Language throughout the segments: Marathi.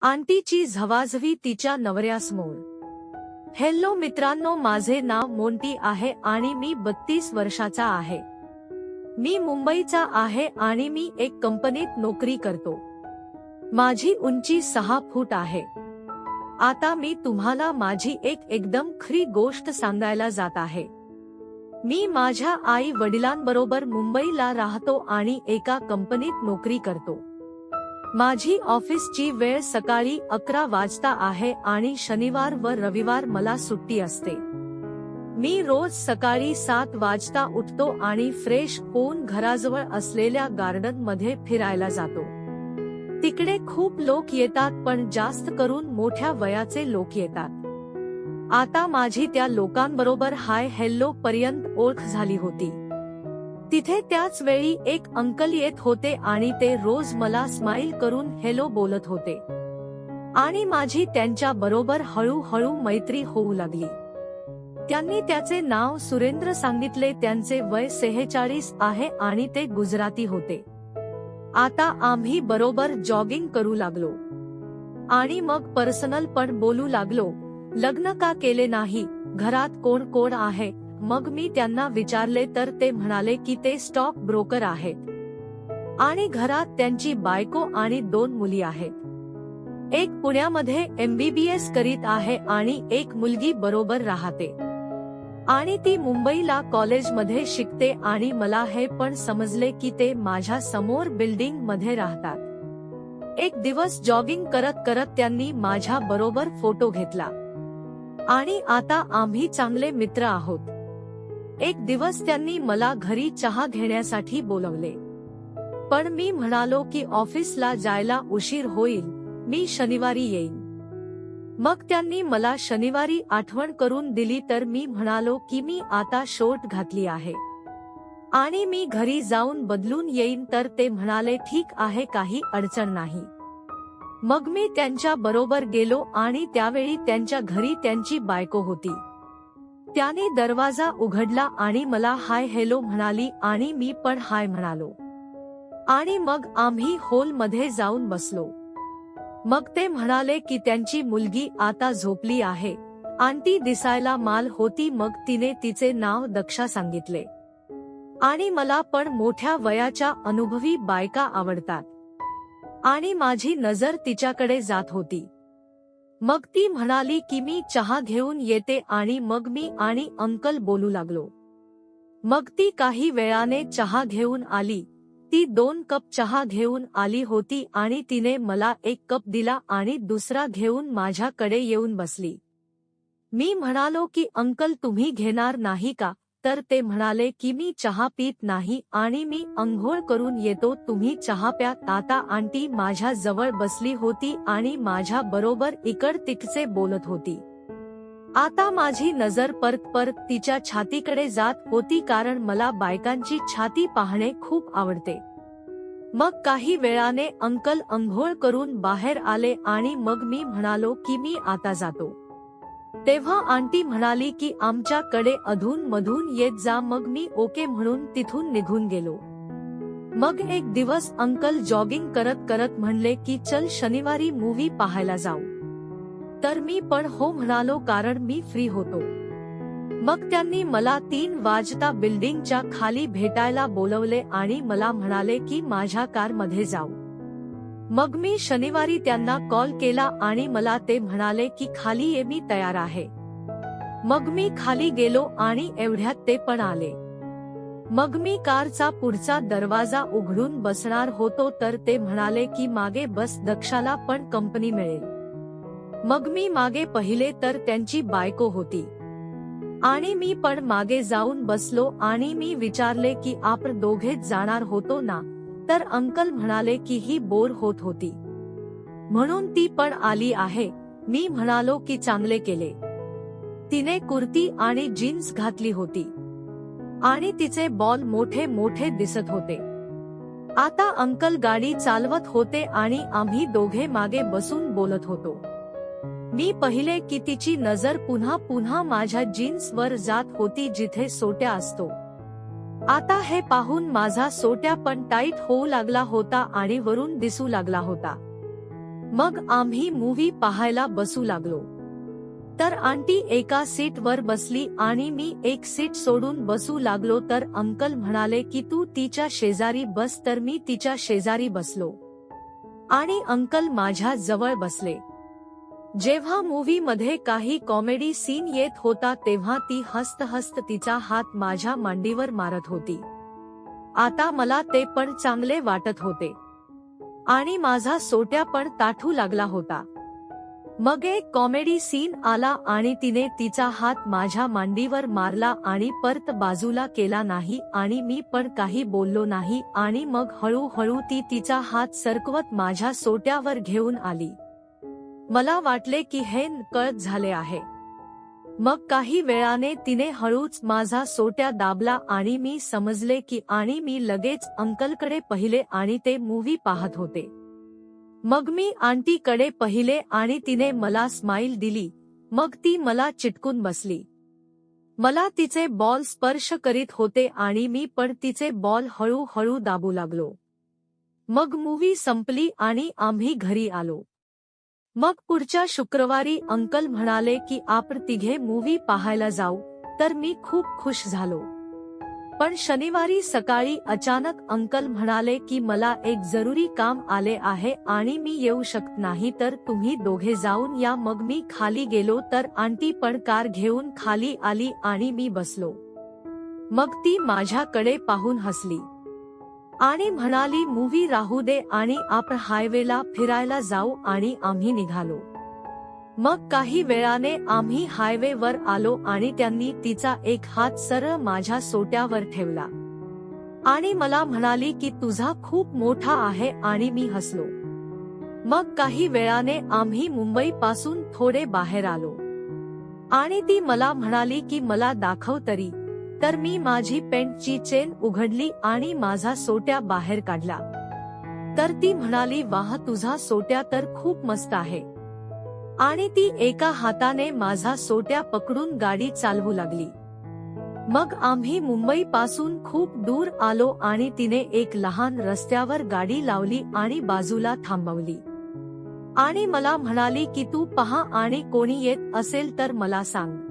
आंटीची झवाझवी तिच्या नवऱ्यासमोर। हॅलो मित्रांनो, माझे नाव मोंटी आहे आणि मी 32 वर्षाचा आहे। मी मुंबईचा आहे आणि मी एक कंपनीत नोकरी करतो। माझी उंची 6 फूट आहे। आता मी तुम्हाला माझी एकदम खरी गोष्ट सांगायला जात आहे। मी माझ्या आई वडिलांबरोबर मुंबईला राहतो आणि एका कंपनीत नोकरी करतो। माझी ऑफिसची वेळ सकाळी 11 वाजता आहे आणि शनिवार व रविवार मला सुट्टी असते। मी रोज सकाळी 7 वाजता उठतो आणि फ्रेश होऊन घराजवळ असलेल्या गार्डन मध्ये फिरायला जातो। तिकडे खूप लोक येतात, पण जास्त करून मोठ्या वयाचे लोक येतात। आता माझी त्या लोकांबरोबर हाय हॅलो पर्यंत ओळख झाली होती। तिथे त्याच वेळी एक अंकल येत होते आणि ते रोज मला स्माइल करून हॅलो बोलत होते आणि माझी त्यांच्या बरोबर हळूहळू मैत्री होऊ लागली। त्यांनी त्याचे नाव सुरेंद्र सांगितले। त्यांचे वय 46 आहे आणि ते गुजराती होते। आता आम्ही बरोबर जॉगिंग करू लागलो आणि मग पर्सनल पण बोलू लागलो। लग्न का केले नाही, घरात कोण कोण आहे? मग मी त्यांना विचारले तर ते म्हणाले की ते स्टॉक ब्रोकर आहेत आणि घरात त्यांची बायको आणि 2 मुली आहेत। एक पुण्यामध्ये MBBS करीत आहे आणि एक मुलगी बरोबर राहते आणि ती मुंबईला कॉलेजमध्ये शिकते। आणि मला हे पण समजले की ते माझ्या समोर बिल्डिंग मध्ये राहतात। एक दिवस जॉगिंग करत करत त्यांनी माझ्या बरोबर फोटो घेतला आणि आता आम्ही चांगले मित्र आहोत। एक दिवस त्यांनी मला घरी चहा घेण्यासाठी बोलवले, पण मी म्हणालो की ऑफिसला जायला उशीर होईल, मी शनिवारी येईन। मग त्यांनी मला शनिवारी आठवण करून दिली, तर मी म्हणालो की मी आता शॉर्ट घातली आहे आणि मी घरी जाऊन बदलून येईन। तर ते म्हणाले ठीक आहे, काही अडचण नाही। मग मी त्यांच्या बरोबर गेलो आणि त्यावेळी त्यांच्या घरी त्यांची बायको होती। त्याने दरवाजा उघडला आणि मला हाय हॅलो म्हणाली आणि मी पण हाय म्हणालो आणि मग आम्ही हॉल मध्ये जाऊन बसलो। मग ते म्हणाले की त्यांची मुलगी आता झोपली आहे। आंटी दिसायला माल होती। मग तिने तिचे नाव दक्षा सांगितले आणि मला पण मोठ्या वयाच्या अनुभवी बायका आवडतात आणि माझी नजर तिच्याकडे जात होती। मग ती म्हणाली की मी चहा घेऊन येते आणि मग मी आणि अंकल बोलू लागलो। मग ती काही वेळाने चहा घेऊन आली। ती 2 कप चहा घेऊन आली होती आणि तिने मला 1 कप दिला आणि दुसरा घेऊन माझ्याकडे येऊन बसली। मी म्हणालो की अंकल तुम्ही घेणार नाही का? तर ते म्हणाले की मी चहा पीत नाही आणि मी अंघोळ करून येतो, तुम्ही चहा प्या। आता आंटी माझ्या जवळ बसली होती आणि माझ्या बरोबर इकड तिकडचे बोलत होती। आता माझी नजर परत तिच्या छातीकडे जात होती, कारण मला बायकांची छाती पाहणे खूप आवडते। मग काही वेळाने अंकल अंघोळ करून बाहेर आले आणि मग मी म्हणालो की मी आता जातो। तेव्हा आंटी म्हणाली की आमच्याकडे अधून मधून येत जा। मग मी ओके म्हणून तिथून निघून गेलो। मग एक दिवस अंकल जॉगिंग करत करत म्हणले की चल शनिवारी मूव्ही पाहायला जाऊ। तर मी पण हो म्हणालो, कारण मी फ्री होतो। मग त्यांनी मला 3 वाजता बिल्डिंगच्या खाली भेटायला बोलवले आणि मला म्हणाले की माझ्या कार मध्ये जाऊ। मग मी शनिवारी त्यांना कॉल केला आणि मला ते म्हणाले की खाली ये, मी तयार आहे। मग मी खाली गेलो आणि एवढ्यात ते पण आले। मग मी कारचा पुढचा दरवाजा उघडून बसणार होतो, तर ते म्हणाले की मागे बस, दक्षाला पण कंपनी मिळेल। मग मी मागे पाहिले तर त्यांची बायको होती आणि मी पण मागे जाऊन बसलो आणि मी विचारले की आपण दोघेच जाणार होतो ना? तर अंकल म्हणाले की ही बोर होत होती म्हणून ती पण आली आहे। मी म्हणालो की चांगले केले। तिने कुर्ती आणि जीन्स घातली होती आणि तिचे बॉल मोठे मोठे दिसत होते। आता अंकल गाडी चालवत होते आणि आम्ही दोघे मागे बसून बोलत होतो। मी पाहिले की तिची नजर पुन्हा पुन्हा माझ्या जीन्स वर जात होती, जिथे सोट्या असतो। आता हे पाहून माझा सोट्या पण टाईट होऊ लागला होता आणि वरून दिसू लागला होता। मग आम्ही मूव्ही पाहायला बसू लागलो. तर आंटी एका सीट वर बसली आणि मी एक सीट सोडून बसू लागलो. तर अंकल म्हणाले की तू तिच्या शेजारी बस. तर मी तिच्या शेजारी बसलो आणि अंकल माझ्या जवळ बसले. जेव्हा मूव्ही मध्ये काही कॉमेडी सीन येत होता तेव्हा ती हसत हसत तिचा हात माझ्या मांडीवर मारत होती. आता मला ते पण चांगले वाटत होते आणि माझा सोट्या पण ताठू लागला होता. मग एक कॉमेडी सीन आला आणि तिने तिचा हात माझ्या मांडीवर मारला आणि परत बाजूला केला नाही आणि मी पण काही बोललो नाही. आणि मग हळूहळू ती तिचा हात सरकवत माझ्या सोट्यावर घेऊन आली. मला वाटले की हे नकळत झाले आहे. मग काही वेळाने तिने हळूच माझा सोट्या दाबला आणि मी समजले की आणि मी लगेच अंकलकडे पाहिले आणि ते मूव्ही पाहत होते. मग मी आंटीकडे पाहिले आणि तिने मला स्माइल दिली. मग ती मला चिटकून बसली. मला तिचे बॉल स्पर्श करीत होते आणि मी पण तिचे बॉल हळूहळू दाबू लागलो. मग मूव्ही संपली आणि आम्ही घरी आलो. मग पुढच्या शुक्रवारी अंकल म्हणाले की आपण तिघे मूव्ही पाहायला जाऊ. तर मी खूप खुश झालो. पण शनिवारी सकाळी अचानक अंकल म्हणाले की मला एक जरुरी काम आले आहे आणि मी येऊ शकत नाही. तर तुम्ही दोघे जाऊन या. मग मी खाली गेलो तर आंटी पण कार घेऊन खाली आली आणि मी बसलो. मग ती माझ्याकडे पाहून हसली आणि म्हणाली मूव्ही राहू दे आणि आपण हायवेला फिरायला जाऊ. आणि आम्ही निघालो. मग काही वेळाने आम्ही हायवेवर आलो आणि त्यांनी तिचा एक हात सरळ माझ्या सोट्यावर ठेवला आणि मला म्हणाली की तुझा खूप मोठा आहे. आणि मी हसलो. मग काही वेळाने आम्ही मुंबई पासून थोडे बाहेर आलो आणि ती मला म्हणाली की मला दाखव तरी. तर मी माझी पॅन्टची चेन उघडली आणि माझा सोट्या बाहेर काढला. तर ती म्हणाली वाह तुझा सोट्या तर खूप मस्त आहे. आणि ती एका हाताने माझा सोट्या पकडून गाडी चालवू लागली. मग आम्ही मुंबई पासून खूप दूर आलो आणि तिने एक लहान रस्त्यावर गाडी लावली आणि बाजूला थांबवली आणि मला म्हणाली की तू पहा आणि कोणी येत असेल तर मला सांग.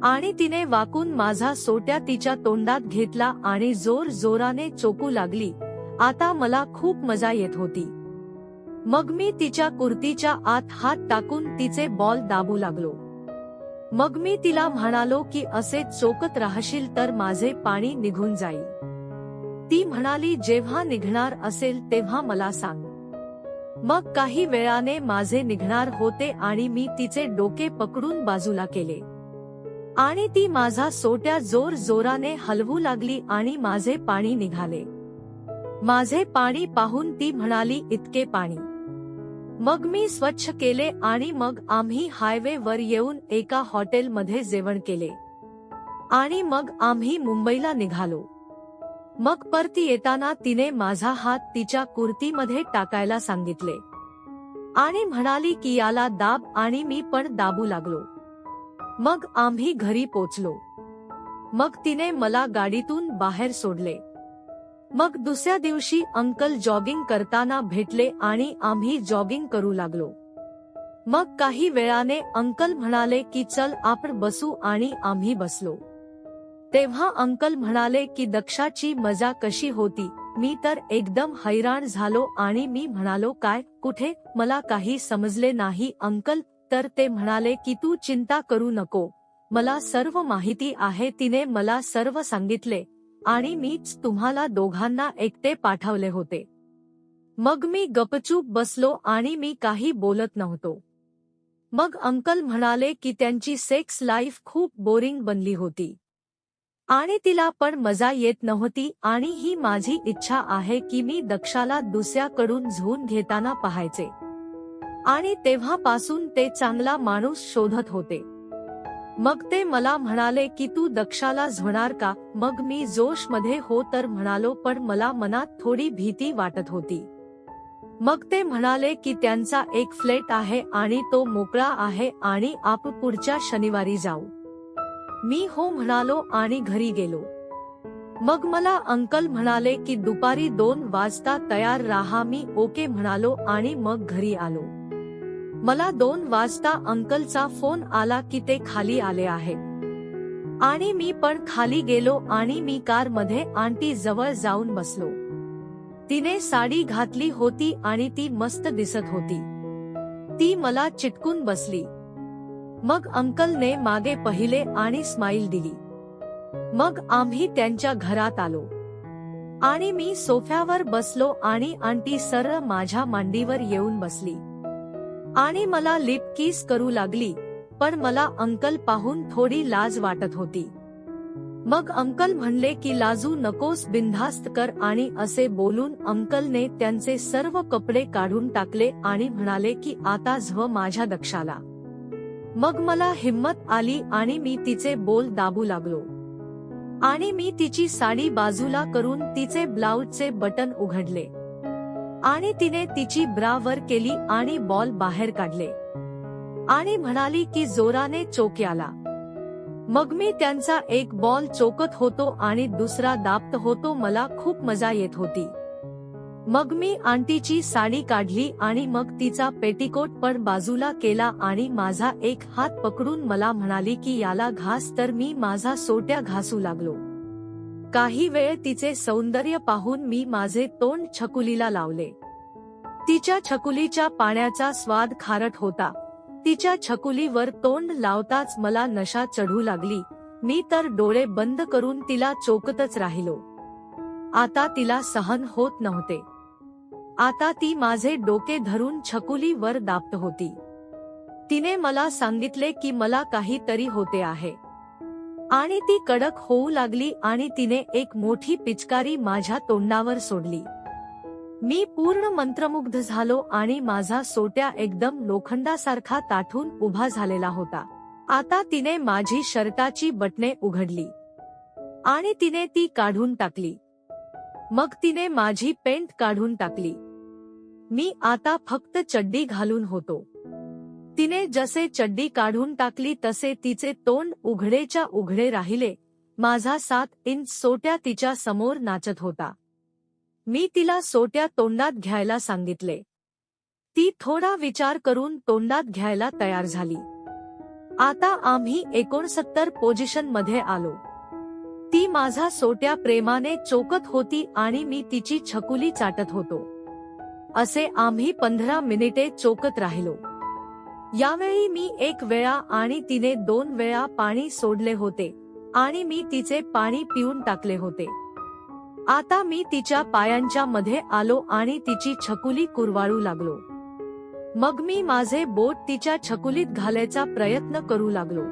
आणि तिने वाकून माझा सोट्या तिच्या तोंडात घेतला आणि जोर जोराने चोकू लागली. आता मला खूप मजा येत होती. मग मी तिच्या कुर्तीच्या आत हात टाकून तिचे बॉल दाबू लागलो. मग मी तिला म्हणालो की असे चोकत राहशील तर माझे पाणी निघून जाईल. ती म्हणाली जेव्हा निघणार असेल तेव्हा मला सांग. मग काही वेळाने माझे निघणार होते आणि मी तिचे डोके पकडून बाजूला केले आणि ती माझा सोट्या जोर जोराने हलवू लागली आणि माझे पाणी निघाले. माझे पाणी पाहून ती म्हणाली इतके पाणी. मग मी स्वच्छ केले आणि मग आम्ही हायवे वर येऊन एका हॉटेलमध्ये जेवण केले आणि मग आम्ही मुंबईला निघालो. मग परती येताना तिने माझा हात तिच्या कुर्तीमध्ये टाकायला सांगितले आणि म्हणाली की याला दाब आणि मी पण दाबू लागलो. मग आम्ही घरी पोचलो. मग तिने मला गाडीतून बाहेर सोडले. मग दुसऱ्या दिवशी अंकल जॉगिंग करताना भेटले आणि आम्ही जॉगिंग करू लागलो. मग काही वेळाने अंकल म्हणाले की चल आपण बसू आणि आम्ही बसलो. तेव्हा अंकल म्हणाले की दक्षाची मजा कशी होती. मी तर एकदम हैराण झालो आणि मी म्हणालो काय कुठे मला काही समजले नाही अंकल. तर ते म्हणाले की तू चिंता करू नको मला सर्व माहिती आहे. तिने मला सर्व सांगितले आणि मीच तुम्हाला दोघांना एकटे पाठवले होते. मग मी गपचूप बसलो आणि मी काही बोलत नव्हतो. मग अंकल म्हणाले की त्यांची सेक्स लाईफ खूप बोरिंग बनली होती आणि तिला पण मजा येत नव्हती आणि ही माझी इच्छा आहे की मी दक्षाला दुसऱ्याकडून झून घेताना पाहायचे. आणि तेव्हापासून ते चांगला माणूस शोधत होते. मग ते मला म्हणाले की तू दक्षाला झोणार का. मग मी जोश मध्ये हो तर म्हणालो पण मला मनात थोडी भीती वाटत होती. मग ते म्हणाले की त्यांचा एक फ्लॅट आहे आणि तो मोकळा आहे आणि आपण पुढच्या शनिवारी जाऊ. मी हो म्हणालो आणि घरी गेलो. मग मला अंकल म्हणाले की दुपारी 2 वाजता तयार राहा. मी ओके म्हणालो आणि मग घरी आलो. मला 2 वाजता अंकलचा फोन आला की ते खाली आले आहेत आणि मी पण खाली गेलो आणि मी कार मध्ये आंटी जवळ जाऊन बसलो. तिने साडी घातली होती आणि ती मस्त दिसत होती. ती मला चिटकून बसली. मग अंकलने मागे पाहिले आणि स्माईल दिली. मग आम्ही त्यांच्या घरात आलो आणि मी सोफ्यावर बसलो आणि आंटी सरळ माझ्या मांडीवर येऊन बसली आणि मला लिप किस करू लागली, पण मला अंकल पाहून थोडी लाज वाटत होती. मग अंकल म्हणले की लाजू नकोस, बिनधास्त कर, आणि असे बोलून अंकलने त्यांचे सर्व कपडे काढून टाकले आणि म्हणाले की आता झव माझ्या दक्षाला. मग मला हिम्मत आली आणि मी तिचे बोल दाबू लागलो आणि मी तिची साडी बाजूला करून तिचे ब्लाऊजचे बटन उघडले आणि तिने तिची ब्रा वर केली आणि बॉल बाहेर काढले आणि म्हणाली की जोराने चोक याला. मग मी त्यांचा एक बॉल चोकत होतो आणि दुसरा दाबत होतो. मला खूप मजा येत होती. मग मी आंटीची साडी काढली आणि मग तिचा पेटिकोट पण बाजूला केला आणि माझा एक हात पकडून मला म्हणाली की याला घास, तर मी माझा सोट्या घासू लागलो. काही वेळ तिचे सौंदर्य पाहून मी माझे तोंड छकुलीला लावले. तिच्या छकुलीच्या पाण्याचा स्वाद खारट होता. तिच्या छकुलीवर तोंड लावताच मला नशा चढू लागली. मी तर डोळे बंद करून तिला चोकतच राहिलो. आता तिला सहन होत नव्हते. आता ती माझे डोके धरून छकुली वर दाबत होती. तिने मला सांगितले की मला काहीतरी होते आहे आणि ती कडक होऊ लागली आणि तिने एक मोठी पिचकारी माझ्या तोंडावर सोडली. मी पूर्ण मंत्रमुग्ध झालो आणि माझा सोट्या एकदम लोखंडासारखा ताठून उभा झालेला होता. आता तिने माझी शर्टाची बटणे उघडली आणि तिने ती काढून टाकली. मग तिने माझी पेंट काढून टाकली. मी आता फक्त चड्डी घालून होतो. तिने जसे चड्डी काढून टाकली तसे तिचे तोंड उघडेच्या उघडे राहिले. माझा 7 इंच सोट्या तिच्या समोर नाचत होता. मी तिला सोट्या तोंडात घ्यायला सांगितले. ती थोडा विचार करून तोंडात घ्यायला तयार झाली. आता आम्ही 69 पोझिशन मध्ये आलो. ती माझा सोट्या प्रेमाने चोकत होती आणि मी तिची छकुली चाटत होतो. असे आम्ही 15 मिनिटे चोकत राहिलो. यावेळी मी 1 वेळा आणि तिने 2 वेळा पाणी सोडले होते आणि मी तिचे पाणी पिऊन टाकले होते. आता मी तिच्या पायांच्या मध्ये आलो आणि तिची छकुली कुरवाळू लागलो. मग मी माझे बोट तिच्या छकुलीत घालायचा प्रयत्न करू लागलो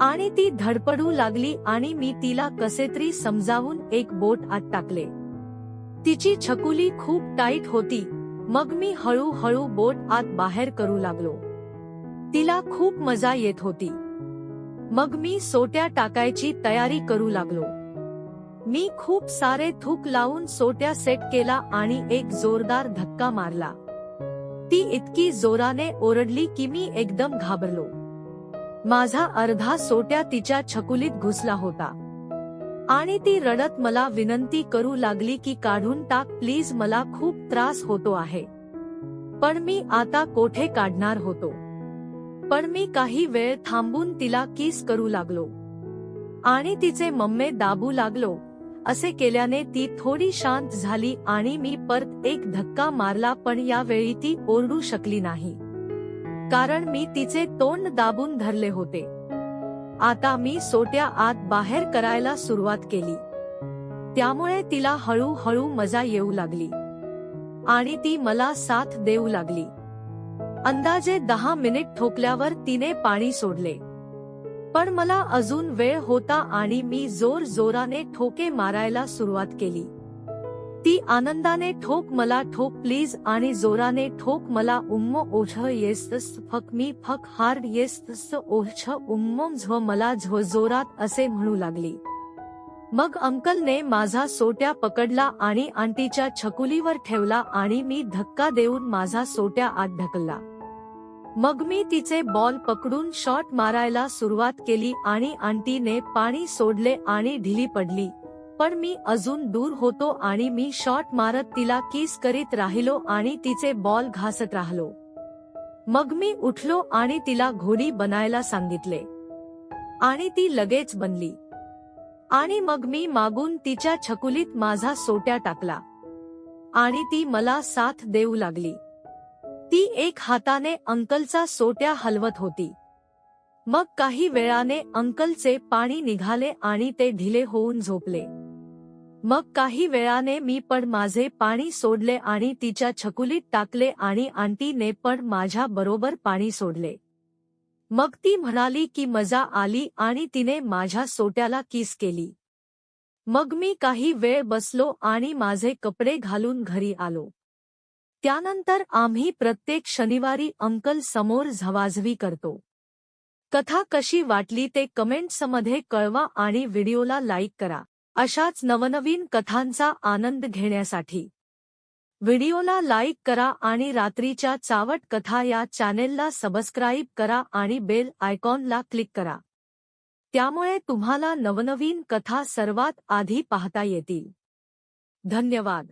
आणि ती धडपडू लागली आणि मी तिला कसेतरी समजावून एक बोट आत टाकले. तिची छकुली खूप टाईट होती. मग मी हळूहळू बोट आत बाहेर करू लागलो. तिला खूप मजा येत होती. मग मी सोट्या टाकायची तयारी करू लागलो. मी खूप सारे थूक लावून सोट्या सेट केला आणि एक जोरदार धक्का मारला. ती इतकी जोराने ओरडली की मी एकदम घाबरलो. माझा अर्धा सोट्या तिच्या छकुलीत घुसला होता आणि ती रडत मला विनंती करू लागली की काढून टाक प्लीज, मला खूप त्रास होतो आहे. पण मी आता कोठे काढणार होतो. पण मी काही वेळ थांबून तिला किस करू लागलो आणि तिचे मम्मे दाबू लागलो. असे केल्याने ती थोडी शांत झाली आणि मी परत एक धक्का मारला, पण यावेळी ती ओरडू शकली नाही कारण मी तिचे तोंड दाबून धरले होते. आता मी सोट्या आत बाहेर करायला सुरुवात केली. त्यामुळे तिला हळूहळू मजा येऊ लागली आणि ती मला साथ देऊ लागली. अंदाजे 10 मिनिट ठोकल्यावर तिने पाणी सोडले. पण मला अजून वेळ होता आणि मी जोर जोराने ठोके मारायला सुरुवात केली. ती आनंदाने ठोक मला ठोक प्लीज आणि जोराने ठोक मला उम्म ओझ येस्तस फक मी फक हार्ड येस्तस ओझ उम्म झ मला झ जोरात असे म्हणू लागली. मग अंकलने माझा सोट्या पकडला आणि आंटीच्या छकुलीवर ठेवला आणि मी धक्का देऊन माझा सोट्या आत ढकलला. मग मी तिचे बॉल पकडून शॉट मारायला सुरुवात केली आणि आंटीने पाणी सोडले आणि ढिली पडली. पण मी अजून दूर होतो आणि मी शॉट मारत तिला किस करीत राहिलो आणि तिचे बॉल घासत राहिलो. मग मी उठलो आणि तिला घोडी बनायला सांगितले आणि ती लगेच बनली। आणि मग मी मागून तिच्या छकुलीत माझा सोट्या टाकला आणि ती मला साथ देऊ लागली। ती एक हाताने अंकलचा सोट्या हलवत होती। मग काही वेळाने अंकलचे पाणी निघाले आणि ते ढिले होऊन झोपले। मग काही वेळाने मी पण माझे पाणी सोडले आणि तिच्या छकुलीत टाकले आणि आंटीने पण माझ्या बरोबर पाणी सोडले। मग ती म्हणाली की मजा आली आणि तिने माझ्या सोट्याला किस केली। मग मी काही वेळ बसलो आणि माझे कपडे घालून घरी आलो। त्यानंतर आम्ही प्रत्येक शनिवारी अंकल समोर झवाझवी करतो। कथा कशी वाटली ते कमेंट्समध्ये कळवा आणि व्हिडिओला लाईक करा। अशाच नवनवीन कथांचा आनंद घेण्यासाठी व्हिडिओला लाईक करा आणि रात्रीच्या चावट कथा या चॅनेलला सबस्क्राईब करा आणि बेल आयकॉनला क्लिक करा। त्यामुळे तुम्हाला नवनवीन कथा सर्वात आधी पाहता येतील। धन्यवाद।